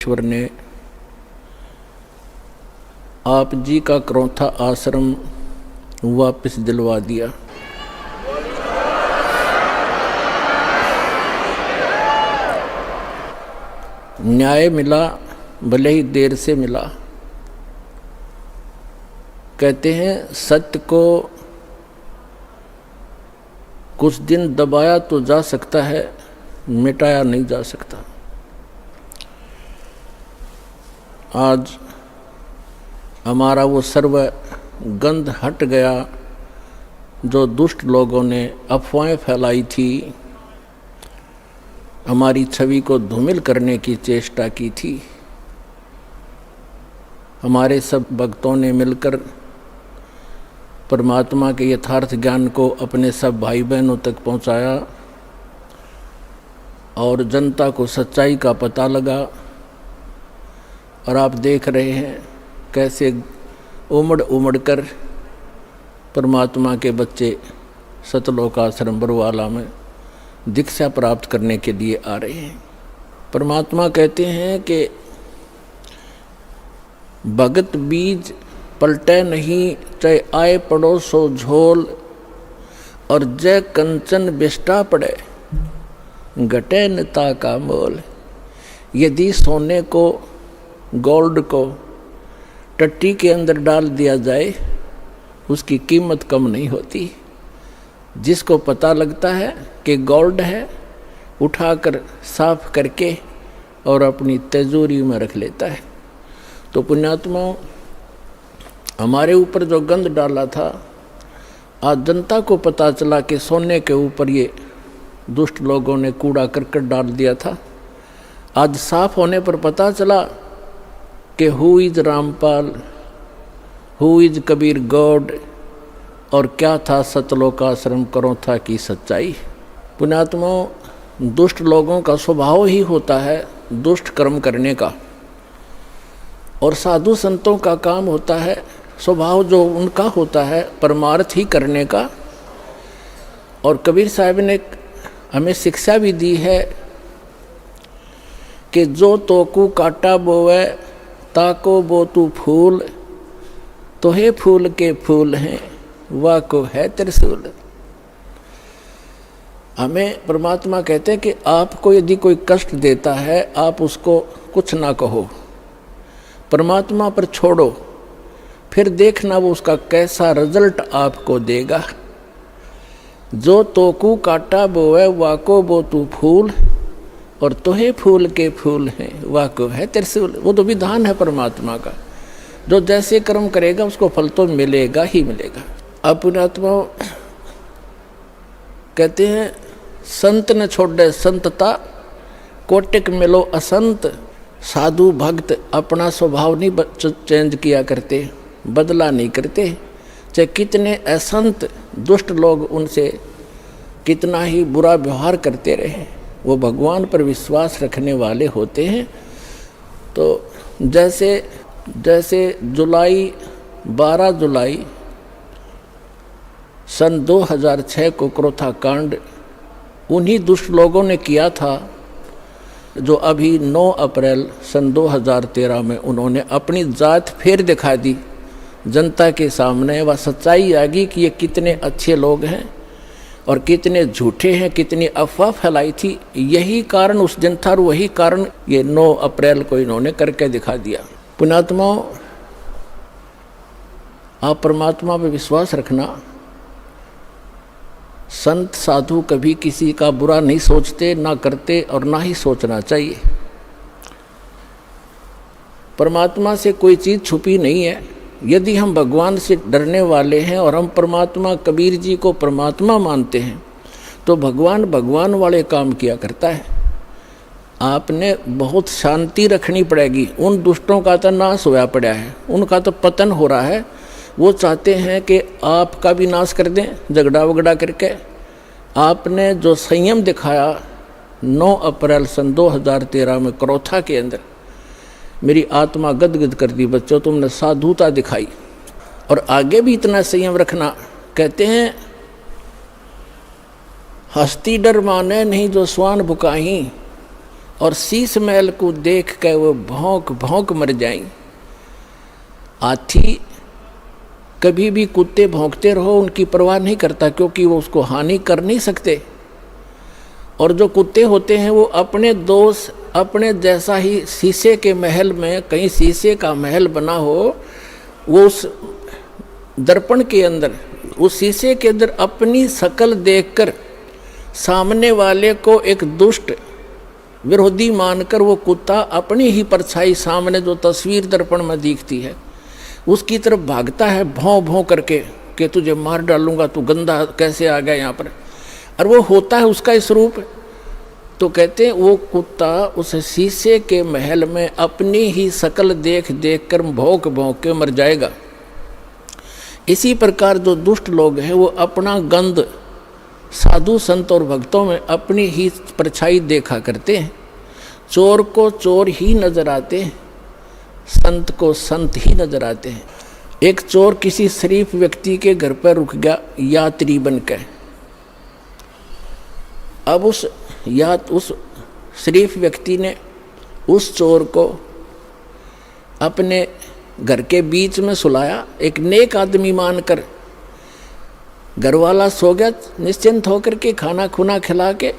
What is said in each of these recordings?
ईश्वर ने आप जी का क्रोथा आश्रम वापस दिलवा दिया। न्याय मिला, भले ही देर से मिला। कहते हैं सत्य को कुछ दिन दबाया तो जा सकता है, मिटाया नहीं जा सकता। आज हमारा वो सर्व गंध हट गया जो दुष्ट लोगों ने अफवाहें फैलाई थी, हमारी छवि को धूमिल करने की चेष्टा की थी। हमारे सब भक्तों ने मिलकर परमात्मा के यथार्थ ज्ञान को अपने सब भाई बहनों तक पहुंचाया और जनता को सच्चाई का पता लगा। और आप देख रहे हैं कैसे उमड़ उमड़ कर परमात्मा के बच्चे सतलोक आश्रम बरवाला में दीक्षा प्राप्त करने के लिए आ रहे हैं। परमात्मा कहते हैं कि भगत बीज पलटे नहीं, चाहे आए पड़ो सो झोल, और जय कंचन बिष्टा पड़े घटे निता का मोल। यदि सोने को, गोल्ड को टट्टी के अंदर डाल दिया जाए, उसकी कीमत कम नहीं होती। जिसको पता लगता है कि गोल्ड है, उठाकर साफ करके और अपनी तिजोरी में रख लेता है। तो पुण्यात्माओं, हमारे ऊपर जो गंध डाला था, आज जनता को पता चला कि सोने के ऊपर ये दुष्ट लोगों ने कूड़ा करकट डाल दिया था। आज साफ होने पर पता चला कि who is Rampal, who is Kabir God, और क्या था सतलोक आश्रम क्रोथा की सच्चाई। पुण्यात्माओं, दुष्ट लोगों का स्वभाव ही होता है दुष्ट कर्म करने का, और साधु संतों का काम होता है, स्वभाव जो उनका होता है परमार्थ ही करने का। और कबीर साहब ने हमें शिक्षा भी दी है कि जो तोकू काटा बोवे ताको बो तू फूल, तो हे फूल के फूल हैं वाह को है त्रिशूल। हमें परमात्मा कहते हैं कि आपको यदि कोई कष्ट देता है, आप उसको कुछ ना कहो, परमात्मा पर छोड़ो, फिर देखना वो उसका कैसा रिजल्ट आपको देगा। जो तोकू काटा बोवे वाको बो तू फूल, और तोहे फूल के फूल हैं वाको है त्रिशूल। वो तो विधान है परमात्मा का, जो जैसे कर्म करेगा उसको फल तो मिलेगा ही मिलेगा। अब पुण्यात्मा कहते हैं संत न छोड़े संतता, कोटिक मिलो असंत। साधु भक्त अपना स्वभाव नहीं चेंज किया करते, बदला नहीं करते। चाहे कितने असंत दुष्ट लोग उनसे कितना ही बुरा व्यवहार करते रहे, वो भगवान पर विश्वास रखने वाले होते हैं। तो जैसे 12 जुलाई सन 2006 को क्रोथा कांड उन्हीं दुष्ट लोगों ने किया था, जो अभी 9 अप्रैल सन 2013 में उन्होंने अपनी जात फिर दिखा दी जनता के सामने। वह सच्चाई आ गई कि ये कितने अच्छे लोग हैं और कितने झूठे हैं, कितनी अफवाह फैलाई थी। यही कारण उस दिन था और वही कारण ये 9 अप्रैल को इन्होंने करके दिखा दिया। पुण्यात्माओं, आप परमात्मा पर विश्वास रखना। संत साधु कभी किसी का बुरा नहीं सोचते, ना करते और ना ही सोचना चाहिए। परमात्मा से कोई चीज़ छुपी नहीं है। यदि हम भगवान से डरने वाले हैं और हम परमात्मा कबीर जी को परमात्मा मानते हैं, तो भगवान वाले काम किया करता है। आपने बहुत शांति रखनी पड़ेगी। उन दुष्टों का तो नाश होया पड़ा है, उनका तो पतन हो रहा है। वो चाहते हैं कि आपका भी नाश कर दें झगड़ा वगड़ा करके। आपने जो संयम दिखाया 9 अप्रैल सन 2013 में क्रोथा के अंदर, मेरी आत्मा गदगद कर दी। बच्चों, तुमने साधुता दिखाई और आगे भी इतना संयम रखना। कहते हैं हस्ती डर माने नहीं जो स्वान भुकाही, और शीश महल को देख के वो भौंक भौंक मर जाएं। हाथी कभी भी कुत्ते भौंकते रहो उनकी परवाह नहीं करता, क्योंकि वो उसको हानि कर नहीं सकते। और जो कुत्ते होते हैं वो अपने दोस्त अपने जैसा ही, शीशे के महल में कहीं शीशे का महल बना हो, वो उस दर्पण के अंदर, उस शीशे के अंदर अपनी शक्ल देखकर सामने वाले को एक दुष्ट विरोधी मानकर वो कुत्ता अपनी ही परछाई सामने जो तस्वीर दर्पण में दिखती है उसकी तरफ भागता है भौं भौं करके कि तुझे मार डालूंगा, तू गंदा कैसे आ गया यहाँ पर। और वो होता है उसका स्वरूप। तो कहते हैं वो कुत्ता उस शीशे के महल में अपनी ही शक्ल देख देख कर भौंक भौंक के मर जाएगा। इसी प्रकार जो दुष्ट लोग हैं वो अपना गंध साधु संत और भक्तों में अपनी ही परछाई देखा करते हैं। चोर को चोर ही नजर आते हैं, संत को संत ही नजर आते हैं। एक चोर किसी शरीफ व्यक्ति के घर पर रुक गया यात्री बनकर। अब उस शरीफ व्यक्ति ने उस चोर को अपने घर के बीच में सुलाया, एक नेक आदमी मानकर। घर वाला सो गया निश्चिंत होकर के, खाना खुना खिला के,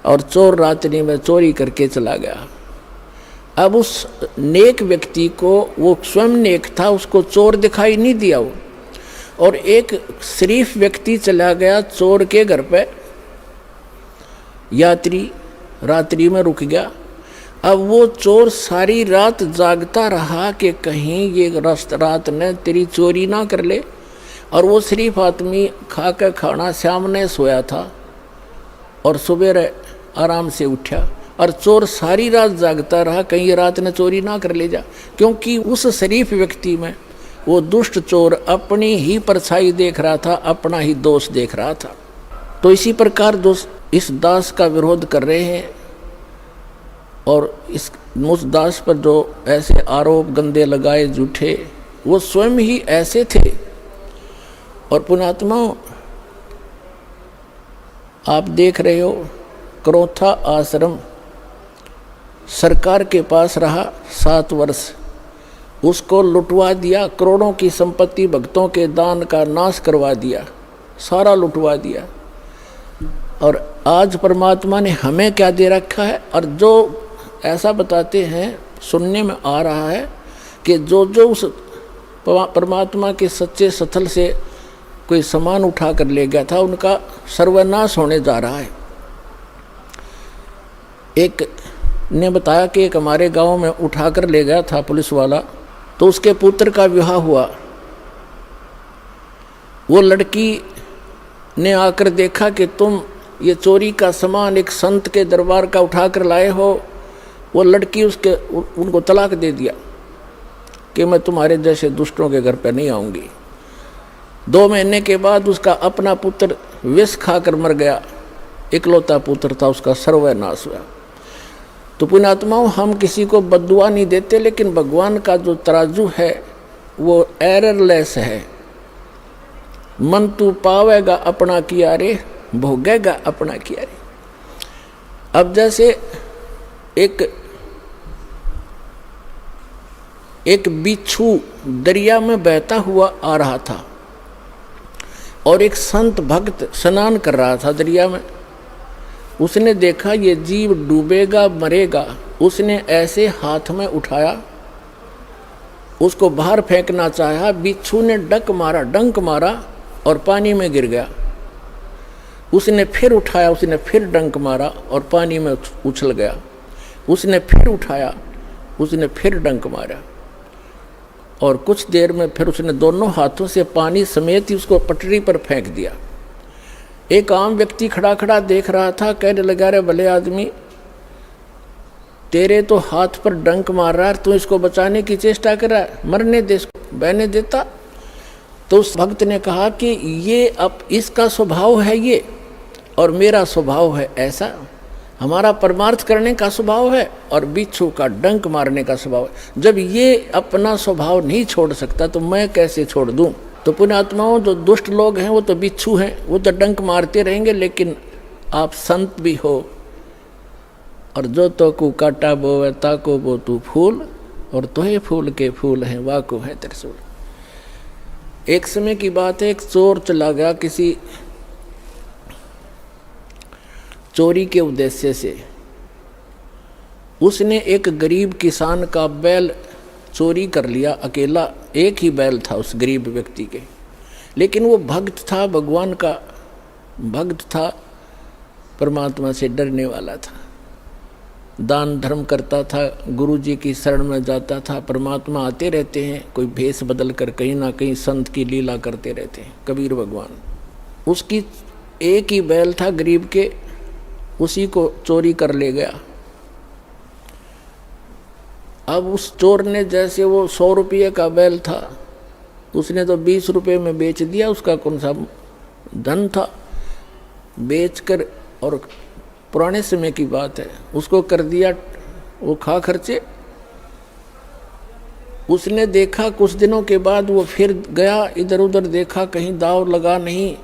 और चोर रात्रि में चोरी करके चला गया। अब उस नेक व्यक्ति को, वो स्वयं नेक था, उसको चोर दिखाई नहीं दिया वो, और एक शरीफ व्यक्ति चला गया चोर के घर पे, यात्री रात्रि में रुक गया। अब वो चोर सारी रात जागता रहा कि कहीं ये रात ने तेरी चोरी ना कर ले। और वो शरीफ आदमी खा कर खाना सामने सोया था और सुबह आराम से उठा, और चोर सारी रात जागता रहा कहीं ये रात ने चोरी ना कर ले जा, क्योंकि उस शरीफ व्यक्ति में वो दुष्ट चोर अपनी ही परछाई देख रहा था, अपना ही दोष देख रहा था। तो इसी प्रकार जो इस दास का विरोध कर रहे हैं और उस दास पर जो ऐसे आरोप गंदे लगाए झूठे, वो स्वयं ही ऐसे थे। और पुण्यात्माओं, आप देख रहे हो क्रोथा आश्रम सरकार के पास रहा 7 वर्ष, उसको लुटवा दिया, करोड़ों की संपत्ति भक्तों के दान का नाश करवा दिया, सारा लुटवा दिया। और आज परमात्मा ने हमें क्या दे रखा है। और जो ऐसा बताते हैं, सुनने में आ रहा है कि जो जो उस परमात्मा के सच्चे स्थल से कोई सामान उठा कर ले गया था उनका सर्वनाश होने जा रहा है। एक ने बताया कि एक हमारे गांव में उठा कर ले गया था पुलिस वाला, तो उसके पुत्र का विवाह हुआ। वो लड़की ने आकर देखा कि तुम ये चोरी का सामान एक संत के दरबार का उठा कर लाए हो। वो लड़की उनको तलाक दे दिया कि मैं तुम्हारे जैसे दुष्टों के घर पर नहीं आऊँगी। 2 महीने के बाद उसका अपना पुत्र विष खाकर मर गया, इकलौता पुत्र था, उसका सर्वनाश हुआ। तो पुण्यात्माओं, हम किसी को बद्दुआ नहीं देते, लेकिन भगवान का जो तराजू है वो एररलेस है। मन तू पावेगा अपना किया रे, भोगेगा अपना किया रे। अब जैसे एक बिच्छू दरिया में बहता हुआ आ रहा था और एक संत भक्त स्नान कर रहा था दरिया में। उसने देखा ये जीव डूबेगा मरेगा, उसने ऐसे हाथ में उठाया, उसको बाहर फेंकना चाहा। बिच्छू ने डंक मारा और पानी में गिर गया। उसने फिर उठाया, उसने फिर डंक मारा और पानी में उछल गया। उसने फिर उठाया, उसने फिर डंक मारा, और कुछ देर में फिर उसने दोनों हाथों से पानी समेत ही उसको पटरी पर फेंक दिया। एक आम व्यक्ति खड़ा खड़ा देख रहा था, कहने लगा, रे भले आदमी, तेरे तो हाथ पर डंक मार रहा है, तू इसको बचाने की चेष्टा कर रहा है, मरने दे, इसको बहने देता। तो उस भक्त ने कहा कि ये अब इसका स्वभाव है ये, और मेरा स्वभाव है ऐसा। हमारा परमार्थ करने का स्वभाव है और बिच्छू का डंक मारने का स्वभाव है। जब ये अपना स्वभाव नहीं छोड़ सकता तो मैं कैसे छोड़ दूं। तो पुण्यात्माओं, जो दुष्ट लोग हैं वो तो बिच्छू हैं, वो तो डंक मारते रहेंगे, लेकिन आप संत भी हो और जो तो को काटा बोवे ताको बो तू फूल, और तोहे फूल के फूल हैं वाको है त्रिशूल। एक समय की बात है, एक चोर चला गया किसी चोरी के उद्देश्य से। उसने एक गरीब किसान का बैल चोरी कर लिया, अकेला एक ही बैल था उस गरीब व्यक्ति के, लेकिन वो भक्त था, भगवान का भक्त था, परमात्मा से डरने वाला था, दान धर्म करता था, गुरु जी की शरण में जाता था। परमात्मा आते रहते हैं कोई भेष बदल कर, कहीं ना कहीं संत की लीला करते रहते हैं कबीर भगवान। उसकी एक ही बैल था गरीब के, उसी को चोरी कर ले गया। अब उस चोर ने, जैसे वो 100 रुपये का बैल था, उसने तो 20 रुपये में बेच दिया, उसका कौन सा धन था, बेचकर, और पुराने समय की बात है, उसको कर दिया वो खा खर्चे। उसने देखा कुछ दिनों के बाद वो फिर गया, इधर उधर देखा, कहीं दाव लगा नहीं।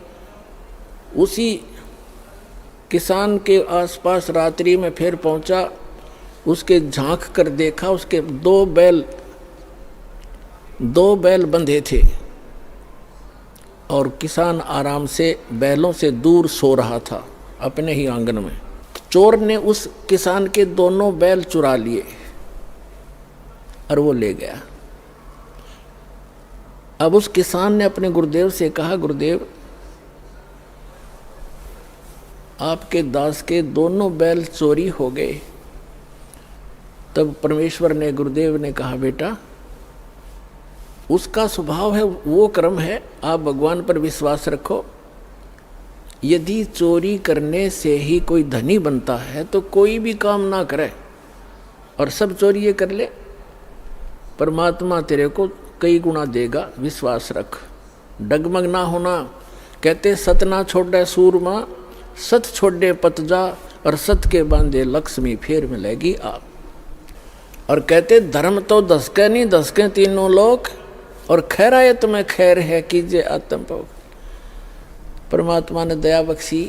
उसी किसान के आसपास रात्रि में फिर पहुंचा, उसके झांक कर देखा, उसके दो बैल बंधे थे और किसान आराम से बैलों से दूर सो रहा था अपने ही आंगन में। चोर ने उस किसान के दोनों बैल चुरा लिए और वो ले गया। अब उस किसान ने अपने गुरुदेव से कहा, गुरुदेव आपके दास के दोनों बैल चोरी हो गए। तब परमेश्वर ने, गुरुदेव ने कहा, बेटा उसका स्वभाव है, वो कर्म है, आप भगवान पर विश्वास रखो। यदि चोरी करने से ही कोई धनी बनता है तो कोई भी काम ना करे और सब चोरी ये कर ले, परमात्मा तेरे को कई गुना देगा, विश्वास रख, डगमग ना होना। कहते सत ना छोड़े सूरमा, सत छोड़े पत जा, और सत के बांधे लक्ष्मी फेर मिलेगी आप। और कहते धर्म तो दसके नहीं, दसके तीनों लोग, और खैरायत में खैर है कीजिए आत्म भोग। परमात्मा ने दया बख्शी,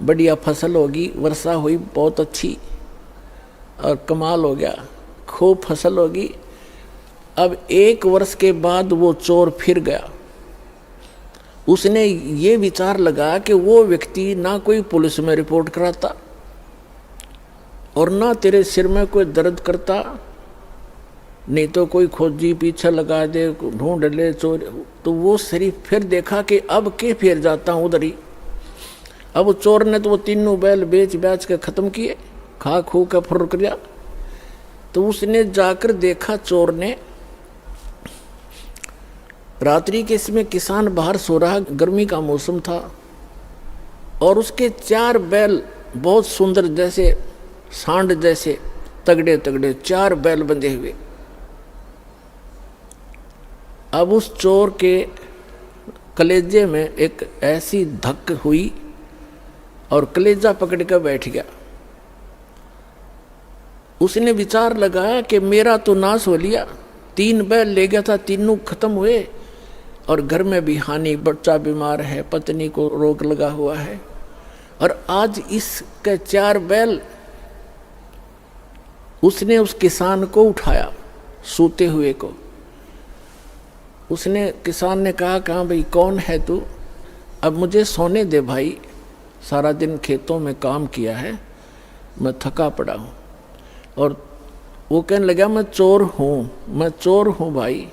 बढ़िया फसल होगी, वर्षा हुई बहुत अच्छी और कमाल हो गया, खूब फसल होगी। अब 1 वर्ष के बाद वो चोर फिर गया। उसने ये विचार लगा कि वो व्यक्ति ना कोई पुलिस में रिपोर्ट कराता और ना तेरे सिर में कोई दर्द करता, नहीं तो कोई खोजी पीछे लगा दे, ढूंढ ले चोर। तो वो शरीफ फिर देखा कि अब के फिर जाता हूँ उधर ही। अब चोर ने तो वो तीनों बैल बेच के ख़त्म किए, खा खू के फुर किया। तो उसने जाकर देखा, चोर ने, रात्रि के इसमें किसान बाहर सो रहा, गर्मी का मौसम था, और उसके 4 बैल बहुत सुंदर, जैसे सांड जैसे तगड़े तगड़े 4 बैल बंधे हुए। अब उस चोर के कलेजे में एक ऐसी धक्क हुई और कलेजा पकड़ कर बैठ गया। उसने विचार लगाया कि मेरा तो नाश हो लिया, 3 बैल ले गया था, तीनों खत्म हुए, और घर में भी हानि, बच्चा बीमार है, पत्नी को रोग लगा हुआ है, और आज इसके 4 बैल। उसने उस किसान को उठाया, सोते हुए को। उसने, किसान ने कहा, कहाँ भाई कौन है तू? अब मुझे सोने दे भाई, सारा दिन खेतों में काम किया है, मैं थका पड़ा हूँ। और वो कहने लगा, मैं चोर हूँ भाई।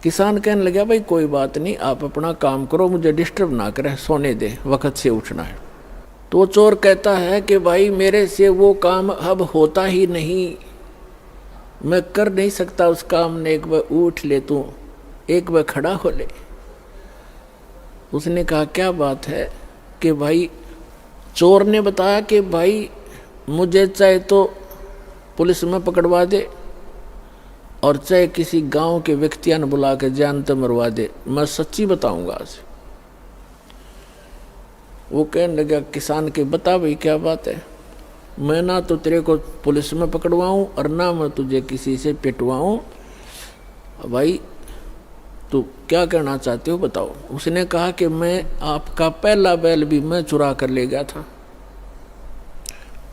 किसान कहने लगा, भाई कोई बात नहीं, आप अपना काम करो, मुझे डिस्टर्ब ना करे, सोने दे, वक्त से उठना है। तो वो चोर कहता है कि भाई मेरे से वो काम अब होता ही नहीं, मैं कर नहीं सकता उस काम ने, एक बार उठ ले तू, एक बार खड़ा हो ले। उसने कहा, क्या बात है? कि भाई, चोर ने बताया कि भाई मुझे चाहे तो पुलिस में पकड़वा दे और चाहे किसी गांव के व्यक्तियों ने बुला के जान तो मरवा दे, मैं सच्ची बताऊंगा आज। वो कहने लगा, किसान के, बता भाई क्या बात है? मैं ना तो तेरे को पुलिस में पकड़वाऊं और ना मैं तुझे किसी से पिटवाऊं, भाई तू क्या कहना चाहते हो बताओ। उसने कहा कि मैं आपका पहला बैल भी मैं चुरा कर ले गया था,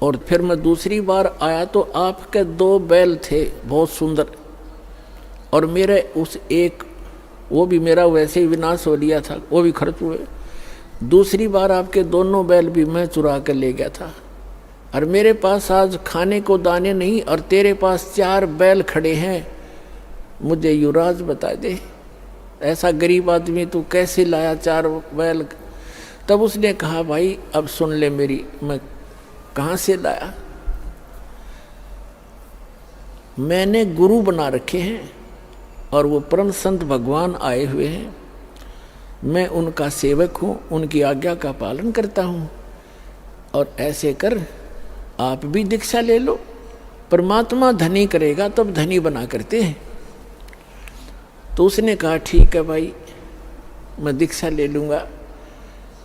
और फिर मैं दूसरी बार आया तो आपके 2 बैल थे बहुत सुंदर, और मेरे उस एक, वो भी मेरा वैसे ही विनाश हो लिया था, वो भी खर्च हुए। दूसरी बार आपके दोनों बैल भी मैं चुरा कर ले गया था, और मेरे पास आज खाने को दाने नहीं, और तेरे पास 4 बैल खड़े हैं, मुझे युवराज बता दे, ऐसा गरीब आदमी तू कैसे लाया 4 बैल। तब उसने कहा भाई अब सुन ले मेरी, मैं कहाँ से लाया, मैंने गुरु बना रखे हैं और वो परम संत भगवान आए हुए हैं, मैं उनका सेवक हूँ, उनकी आज्ञा का पालन करता हूँ, और ऐसे कर आप भी दीक्षा ले लो, परमात्मा धनी करेगा तब धनी बना करते हैं। तो उसने कहा ठीक है भाई, मैं दीक्षा ले लूँगा।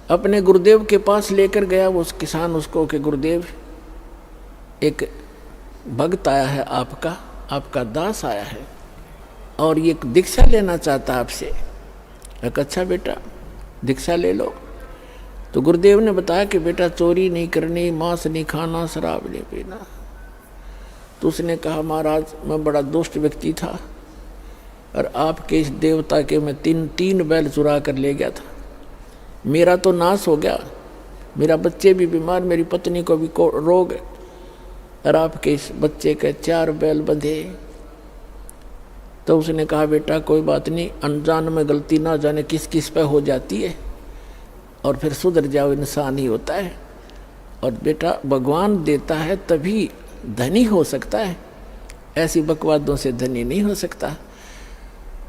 अपने गुरुदेव के पास लेकर गया वो किसान उसको कि गुरुदेव एक भक्त आया है, आपका दास आया है और ये दीक्षा लेना चाहता आपसे। अच्छा बेटा दीक्षा ले लो। तो गुरुदेव ने बताया कि बेटा चोरी नहीं करनी, मांस नहीं खाना, शराब नहीं पीना। तो उसने कहा महाराज मैं बड़ा दुष्ट व्यक्ति था और आपके इस देवता के मैं तीन बैल चुरा कर ले गया था, मेरा तो नाश हो गया, मेरा बच्चे भी बीमार, मेरी पत्नी को भी रोग है, और आपके इस बच्चे के 4 बैल बंधे। तो उसने कहा बेटा कोई बात नहीं, अनजान में गलती ना जाने किस किस पे हो जाती है, और फिर सुधर जाओ, इंसान ही होता है, और बेटा भगवान देता है तभी धनी हो सकता है, ऐसी बकवादों से धनी नहीं हो सकता।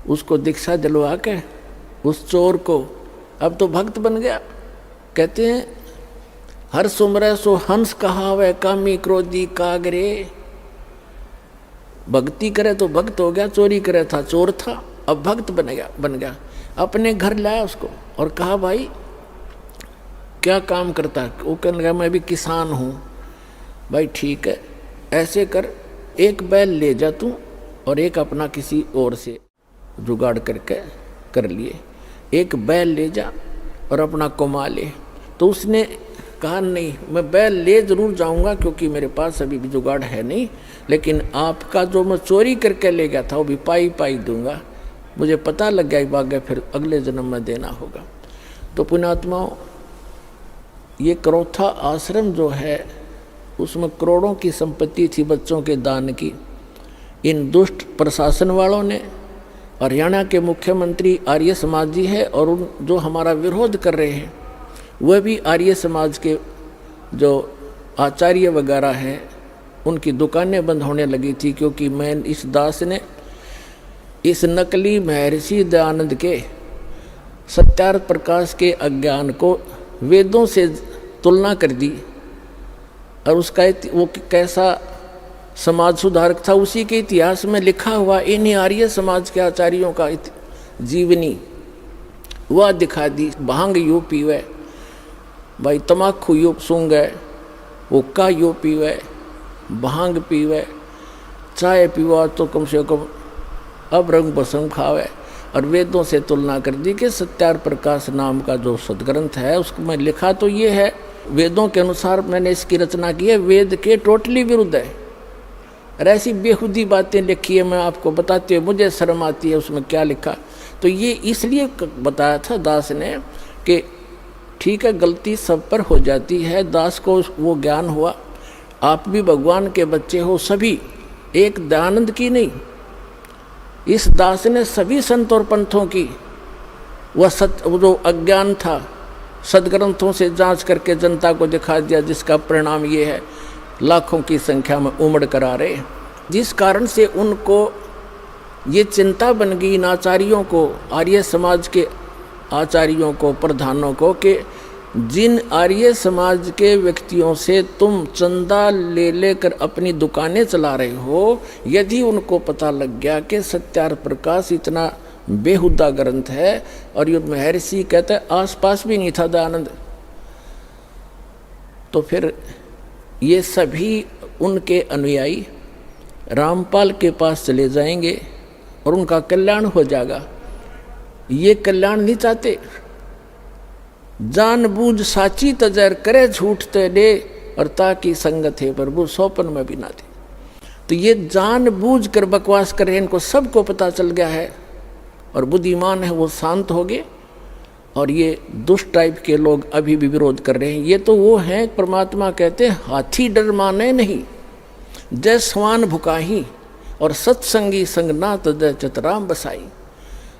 उसको दीक्षा दिलवा के उस चोर को, अब तो भक्त बन गया। कहते हैं हर सुमरै सो हंस कहावे, कामी क्रोधी कागरे। भक्ति करे तो भक्त हो गया, चोरी करे था चोर था, अब भक्त बन गया। अपने घर लाया उसको और कहा भाई क्या काम करता है? वो कहने लगा मैं भी किसान हूँ। भाई ठीक है, ऐसे कर, एक बैल ले जा तू और एक अपना किसी और से जुगाड़ करके कर लिए, एक बैल ले जा और अपना कमा ले। तो उसने कहा नहीं, मैं बैल ले जरूर जाऊंगा क्योंकि मेरे पास अभी भी जुगाड़ है नहीं, लेकिन आपका जो मैं चोरी करके ले गया था वो भी पाई दूंगा, मुझे पता लग गया भाग्य, फिर अगले जन्म में देना होगा। तो पुण्यात्माओं, ये करौथा आश्रम जो है उसमें करोड़ों की संपत्ति थी बच्चों के दान की। इन दुष्ट प्रशासन वालों ने, हरियाणा के मुख्यमंत्री आर्य समाज जी है, और उन जो हमारा विरोध कर रहे हैं वह भी आर्य समाज के जो आचार्य वगैरह हैं, उनकी दुकानें बंद होने लगी थी, क्योंकि मैं इस दास ने इस नकली महर्षि दयानंद के सत्यार्थ प्रकाश के अज्ञान को वेदों से तुलना कर दी, और उसका वो कैसा समाज सुधारक था उसी के इतिहास में लिखा हुआ इन आर्य समाज के आचार्यों का जीवनी वह दिखा दी। भांग यो पीवे भाई, तमाकू यो सूंगे, हुक्का यो पीवे, भांग पीवे, चाय पीवा तो कम से कम अब रंग बसम खावे, और वेदों से तुलना कर दी कि सत्यार्थ प्रकाश नाम का जो सदग्रंथ है उसमें लिखा तो ये है, वेदों के अनुसार मैंने इसकी रचना की है, वेद के टोटली विरुद्ध है, और ऐसी बेहुदी बातें लिखी है, मैं आपको बताते हुए मुझे शर्म आती है उसमें क्या लिखा। तो ये इसलिए बताया था दास ने कि ठीक है गलती सब पर हो जाती है, दास को वो ज्ञान हुआ, आप भी भगवान के बच्चे हो, सभी, एक दयानंद की नहीं, इस दास ने सभी संत और पंथों की वह वो जो अज्ञान था सदग्रंथों से जांच करके जनता को दिखा दिया, जिसका परिणाम ये है लाखों की संख्या में उमड़ कर आ रहे, जिस कारण से उनको ये चिंता बन गई इन आचार्यों को, आर्य समाज के आचार्यों को, प्रधानों को, कि जिन आर्य समाज के व्यक्तियों से तुम चंदा ले लेकर अपनी दुकानें चला रहे हो, यदि उनको पता लग गया कि सत्यार्थ प्रकाश इतना बेहुदा ग्रंथ है, और ये महर्षि कहते आसपास भी नहीं था दयानंद, तो फिर ये सभी उनके अनुयायी रामपाल के पास चले जाएंगे और उनका कल्याण हो जाएगा। ये कल्याण नहीं चाहते, जानबूझ साची तजर करे झूठ ते दे, और ताकि संगत है प्रभु सौपन में भी ना दे। तो ये जानबूझ कर बकवास कर रहे हैं, इनको सबको पता चल गया है और बुद्धिमान है वो शांत हो गए। और ये दुष्ट टाइप के लोग अभी भी विरोध कर रहे हैं। ये तो वो हैं, परमात्मा कहते हैं हाथी डर माने नहीं, जय स्वान भुकाही और सत्संगी संग ना तजय चतराम बसाई।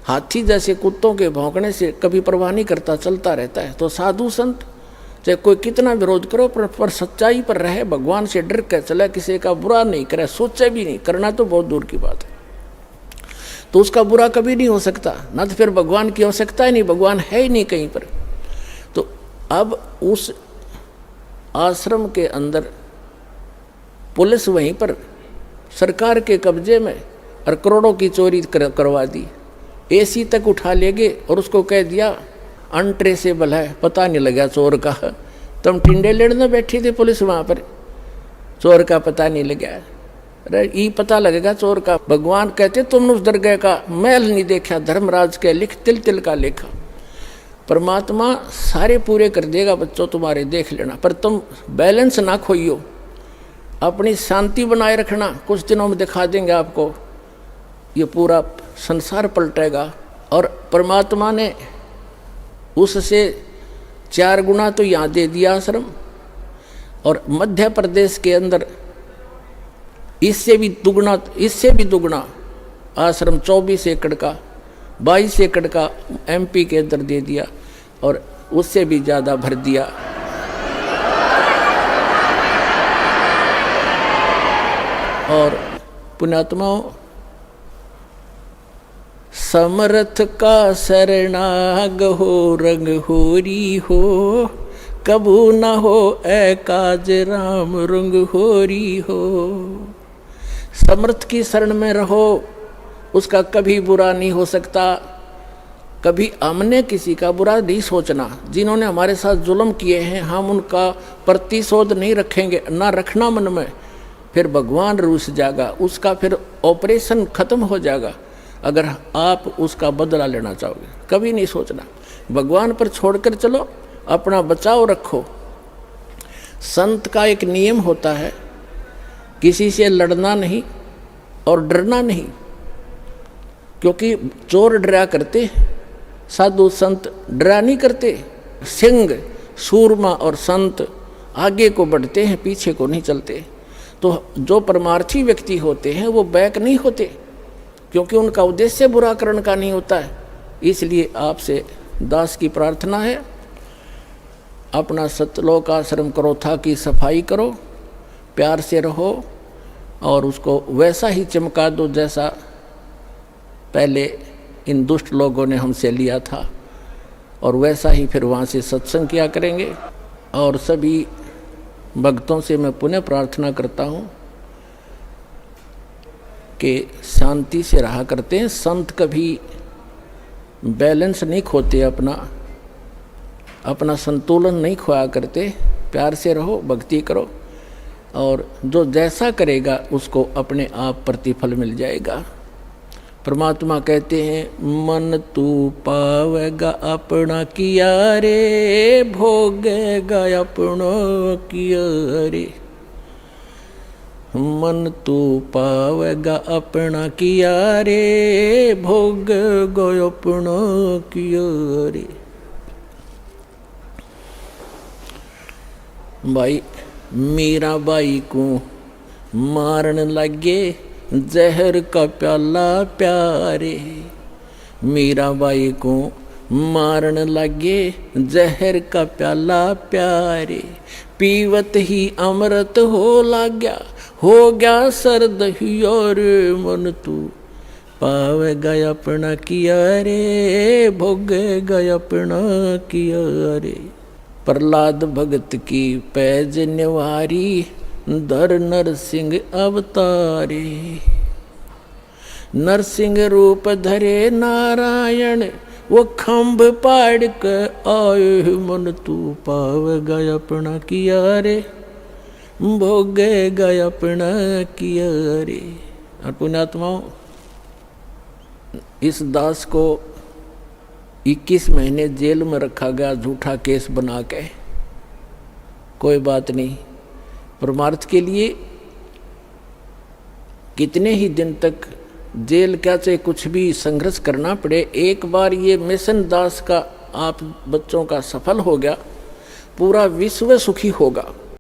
हाथी जैसे कुत्तों के भौंकने से कभी परवाह नहीं करता, चलता रहता है। तो साधु संत चाहे कोई कितना विरोध करो पर सच्चाई पर रहे, भगवान से डर कर चले, किसी का बुरा नहीं करे, सोचे भी नहीं, करना तो बहुत दूर की बात है। तो उसका बुरा कभी नहीं हो सकता, ना तो फिर भगवान की आवश्यकता ही नहीं, भगवान है ही नहीं कहीं पर। तो अब उस आश्रम के अंदर पुलिस वहीं पर सरकार के कब्जे में और करोड़ों की चोरी करवा दी, एसी तक उठा ले गए और उसको कह दिया अनट्रेसेबल है, पता नहीं लगा चोर का। तुम टिंडे लेने बैठी थी पुलिस वहाँ पर, चोर का पता नहीं लगा, अरे ये पता लगेगा चोर का। भगवान कहते तुमने उस दरगाह का महल नहीं देखा, धर्मराज के लिख तिल तिल का लेखा। परमात्मा सारे पूरे कर देगा बच्चों तुम्हारे, देख लेना, पर तुम बैलेंस ना खोइयो, अपनी शांति बनाए रखना। कुछ दिनों में दिखा देंगे आपको, ये पूरा संसार पलटेगा। और परमात्मा ने उससे 4 गुना तो यहाँ दे दिया आश्रम, और मध्य प्रदेश के अंदर इससे भी दुगना आश्रम 24 एकड़ का, 22 एकड़ का एमपी के अंदर दे दिया, और उससे भी ज़्यादा भर दिया। और पुण्यात्माओं, समर्थ का शरणाग हो रंग होरी हो, कबू न हो ए काज राम रंग होरी हो। समर्थ की शरण में रहो, उसका कभी बुरा नहीं हो सकता। कभी हमने किसी का बुरा नहीं सोचना। जिन्होंने हमारे साथ जुल्म किए हैं हम उनका प्रतिशोध नहीं रखेंगे, ना रखना मन में, फिर भगवान रूस जाएगा, उसका फिर ऑपरेशन खत्म हो जाएगा अगर आप उसका बदला लेना चाहोगे। कभी नहीं सोचना, भगवान पर छोड़कर चलो, अपना बचाव रखो। संत का एक नियम होता है, किसी से लड़ना नहीं और डरना नहीं, क्योंकि चोर डरा करते, साधु संत डरा नहीं करते। सिंह, सूरमा और संत आगे को बढ़ते हैं, पीछे को नहीं चलते। तो जो परमार्थी व्यक्ति होते हैं वो बैक नहीं होते, क्योंकि उनका उद्देश्य बुरा करने का नहीं होता है। इसलिए आपसे दास की प्रार्थना है, अपना सतलोक आश्रम करो, था की सफाई करो, प्यार से रहो और उसको वैसा ही चमका दो जैसा पहले इन दुष्ट लोगों ने हमसे लिया था, और वैसा ही फिर वहाँ से सत्संग किया करेंगे। और सभी भक्तों से मैं पुनः प्रार्थना करता हूँ कि शांति से रहा करते हैं। संत कभी बैलेंस नहीं खोते, अपना संतुलन नहीं खोया करते। प्यार से रहो, भक्ति करो, और जो जैसा करेगा उसको अपने आप प्रतिफल मिल जाएगा। परमात्मा कहते हैं मन तू पावेगा अपना किया रे, भोगेगा अपना किया रे। मन तू पावेगा अपना किया रे, भोगेगा अपना किया रे। भाई मीरा बाई को मारन लगे जहर का प्याला प्यारे, मीरा बाई को मारन लगे जहर का प्याला प्यारे। पीवत ही अमृत हो गया सर्द हियर, मन तू पावेगा अपना किया रे, भोगेगा अपना किया रे। प्रहलाद भगत की पैज निवारी, धर नरसिंह अवतारे। नरसिंह रूप धरे नारायण, वो खम्भ पाड़ के आए, मन तू पावेगा अपना किया रे, भोगेगा अपना किया रे। और पुण्यात्माओं, इस दास को 21 महीने जेल में रखा गया झूठा केस बना के। कोई बात नहीं, परमार्थ के लिए कितने ही दिन तक जेल क्या चाहे कुछ भी संघर्ष करना पड़े, एक बार ये मिशन दास का आप बच्चों का सफल हो गया, पूरा विश्व सुखी होगा।